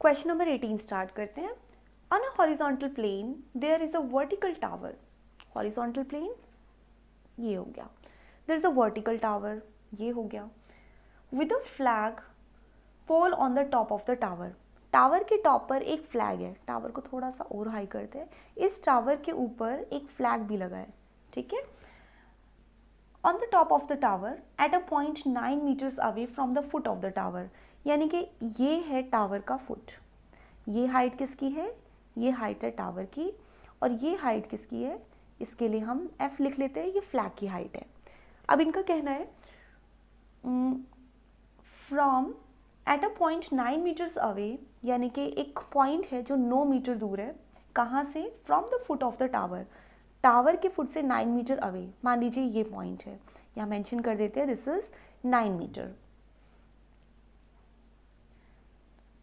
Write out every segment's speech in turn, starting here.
Question number 18 start करते हैं। On a horizontal plane there is a vertical tower. Horizontal plane ये हो गया, there is a vertical tower ये हो गया, with a flag pole on the top of the tower. Tower के top पर एक फ्लैग है। टावर को थोड़ा सा और हाई करते हैं। इस टावर के ऊपर एक फ्लैग भी लगा है, ठीक है। On the top of the tower at a point 9 meters away from the foot of the tower, यानी कि ये है टावर का फुट। ये हाइट किसकी है? ये हाइट है टावर की। और ये हाइट किसकी है? इसके लिए हम एफ लिख लेते हैं, ये फ्लैग की हाइट है। अब इनका कहना है from at a point 9 meters away, यानी कि एक पॉइंट है जो 9 मीटर दूर है। कहाँ से? From the foot of the tower. Tower के फुट से 9 मीटर अवे, मान लीजिए ये पॉइंट है, यहाँ मेंशन कर देते हैं this is 9 meter.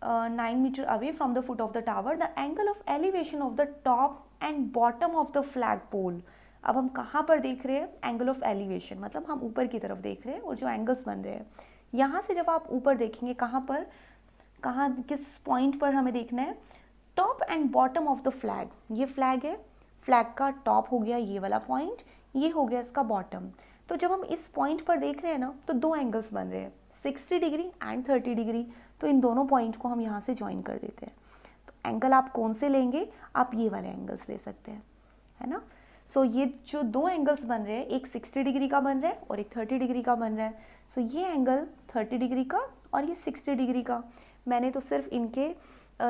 9 meter away from the foot of the tower, the angle of elevation of the top and bottom of the flag pole। अब हम कहाँ पर देख रहे हैं? एंगल ऑफ एलिवेशन, मतलब हम ऊपर की तरफ देख रहे हैं और जो एंगल्स बन रहे हैं यहाँ से जब आप ऊपर देखेंगे, कहाँ पर, कहाँ किस पॉइंट पर हमें देखना है? Top and bottom of the flag. ये फ्लैग है, फ्लैग का टॉप हो गया ये वाला पॉइंट, ये हो गया इसका बॉटम। तो जब हम इस पॉइंट पर देख रहे हैं ना, तो दो एंगल्स बन रहे हैं, 60 डिग्री एंड 30 डिग्री। तो इन दोनों पॉइंट को हम यहाँ से ज्वाइन कर देते हैं। तो एंगल आप कौन से लेंगे? आप ये वाले एंगल्स ले सकते हैं, है ना। सो ये जो दो एंगल्स बन रहे हैं, एक 60 डिग्री का बन रहा है और एक 30 डिग्री का बन रहा है। सो ये एंगल 30 डिग्री का और ये 60 डिग्री का। मैंने तो सिर्फ इनके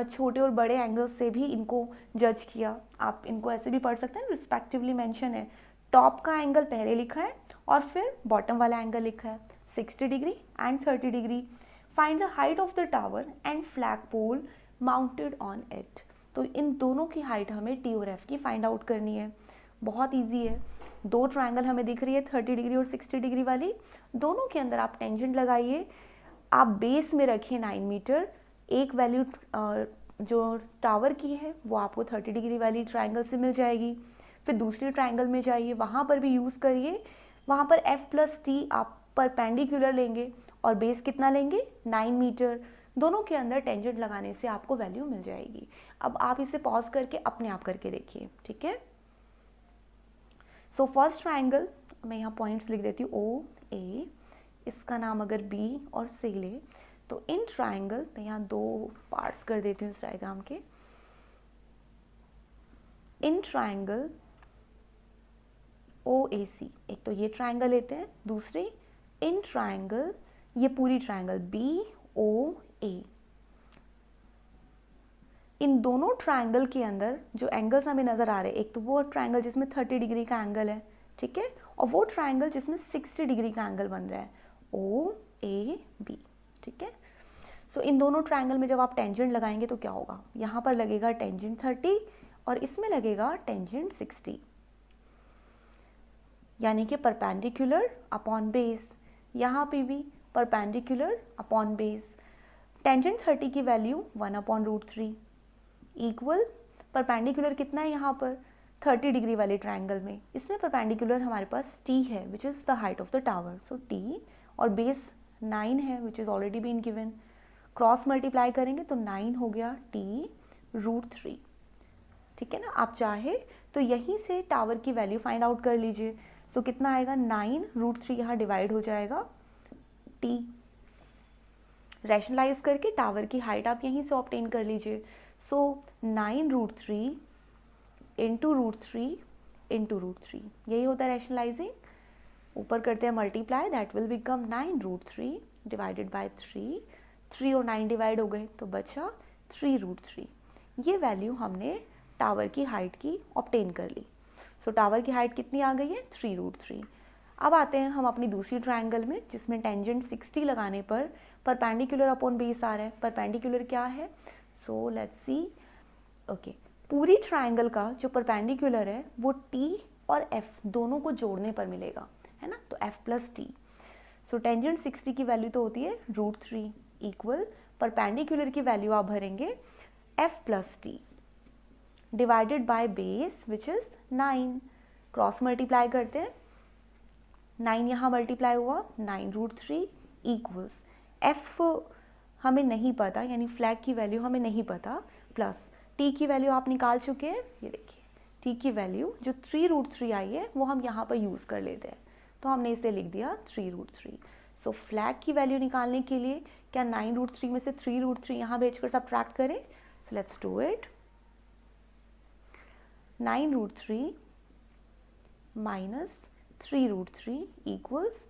छोटे और बड़े एंगल्स से भी इनको जज किया। आप इनको ऐसे भी पढ़ सकते हैं, रिस्पेक्टिवली मेंशन है। टॉप का एंगल पहले लिखा है और फिर बॉटम वाला एंगल लिखा है, 60 degree and 30 degree. Find the height of the tower and flag pole mounted on it. तो इन दोनों की हाइट हमें टी और एफ की फाइंड आउट करनी है। बहुत ईजी है। दो ट्रायंगल हमें दिख रही है, 30 डिग्री और 60 डिग्री वाली। दोनों के अंदर आप टेंजेंट लगाइए। आप बेस में रखिए 9 मीटर। एक वैल्यू जो टावर की है वो आपको 30 डिग्री वाली ट्रायंगल से मिल जाएगी। फिर दूसरी ट्रायंगल में जाइए, वहाँ पर भी यूज़ करिए। वहाँ पर एफ प्लस टी आप परपेंडिकुलर लेंगे और बेस कितना लेंगे? 9 मीटर। दोनों के अंदर टेंजेंट लगाने से आपको वैल्यू मिल जाएगी। अब आप इसे पॉज करके अपने आप करके देखिए, ठीक है। सो फर्स्ट ट्रायंगल, मैं यहाँ पॉइंट्स लिख देती हूँ, ओ ए, इसका नाम अगर बी और सी ले, तो इन ट्रायंगल मैं यहाँ दो पार्ट्स कर देती हूँ इस डायग्राम के। इन ट्रायंगल ओ ए सी, एक तो ये ट्रायंगल लेते हैं, दूसरे इन ट्रायंगल ये पूरी ट्रायंगल बी ओ ए। इन दोनों ट्रायंगल के अंदर जो एंगल्स हमें नज़र आ रहे हैं, एक तो वो ट्रायंगल जिसमें 30 डिग्री का एंगल है, ठीक है, और वो ट्रायंगल जिसमें 60 डिग्री का एंगल बन रहा है, ओ ए बी, ठीक है। सो इन दोनों ट्रायंगल में जब आप टेंजेंट लगाएंगे तो क्या होगा? यहाँ पर लगेगा टेंजेंट 30 और इसमें लगेगा टेंजेंट 60, यानी कि परपेंडिकुलर अपॉन बेस। यहाँ पे भी परपेंडिकुलर अपॉन बेस। टेंजेंट 30 की वैल्यू 1/√3 इक्वल परपेंडिकुलर कितना है यहाँ पर? 30 डिग्री वाले ट्रायंगल में, इसमें परपेंडिकुलर हमारे पास t है which is the height of the tower. So t और बेस 9 है which is already been given. Cross multiply करेंगे तो 9 हो गया t√3, ठीक है ना। आप चाहे तो यहीं से टावर की वैल्यू फाइंड आउट कर लीजिए। सो कितना आएगा? 9√3 यहाँ डिवाइड हो जाएगा t। रैशनलाइज करके टावर की हाइट आप यहीं से ऑब्टेन कर लीजिए। सो 9√3 इंटू √3 इंटू √3, यही होता है रैशनलाइजिंग। ऊपर करते हैं multiply, that will become 9√3 divided by 3। 3 और 9 डिवाइड हो गए तो बचा 3√3। ये वैल्यू हमने टावर की हाइट की ऑब्टेन कर ली। सो टावर की हाइट कितनी आ गई है? 3√3। अब आते हैं हम अपनी दूसरी ट्रायंगल में, जिसमें टेंजेंट 60 लगाने पर परपेंडिकुलर अपॉन बेस आ रहा है। परपेंडिकुलर क्या है? सो लेट्स सी, ओके, पूरी ट्रायंगल का जो परपेंडिकुलर है वो टी और एफ दोनों को जोड़ने पर मिलेगा, है ना। तो F plus T. So tangent 60 की वैल्यू तो होती है √3 इक्वल परपेंडिकुलर की वैल्यू आप भरेंगे F plus T divided by base which is 9। Cross multiply करते हैं, 9 यहाँ मल्टीप्लाई हुआ, 9√3 इक्वल्स एफ हमें नहीं पता, यानी फ्लैग की वैल्यू हमें नहीं पता, प्लस टी की वैल्यू आप निकाल चुके हैं, ये देखिए टी की वैल्यू जो 3√3 आई है वो हम यहाँ पर यूज़ कर लेते हैं, तो हमने इसे लिख दिया 3√3। सो फ्लैग की वैल्यू निकालने के लिए क्या 9√3 में से 3√3 यहाँ भेजकर सब्ट्रैक्ट करें? So let's do it. 9√3 minus 3√3 equals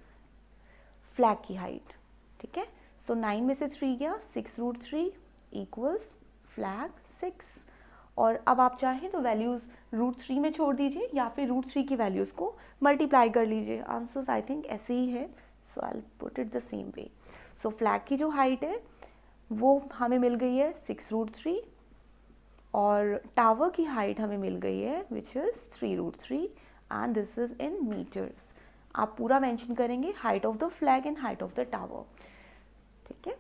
flag की हाइट, ठीक है। सो 9 में से 3 गया, 6√3 इक्वल्स फ्लैग 6। और अब आप चाहें तो वैल्यूज़ √3 में छोड़ दीजिए या फिर √3 की वैल्यूज़ को मल्टीप्लाई कर लीजिए। आंसर्स आई थिंक ऐसे ही है, so I put it the same way. So flag की जो हाइट है वो हमें मिल गई है 6√3 और टावर की हाइट हमें मिल गई है which is 3√3 and this is in meters. आप पूरा मेंशन करेंगे height of the flag and height of the tower, ठीक है।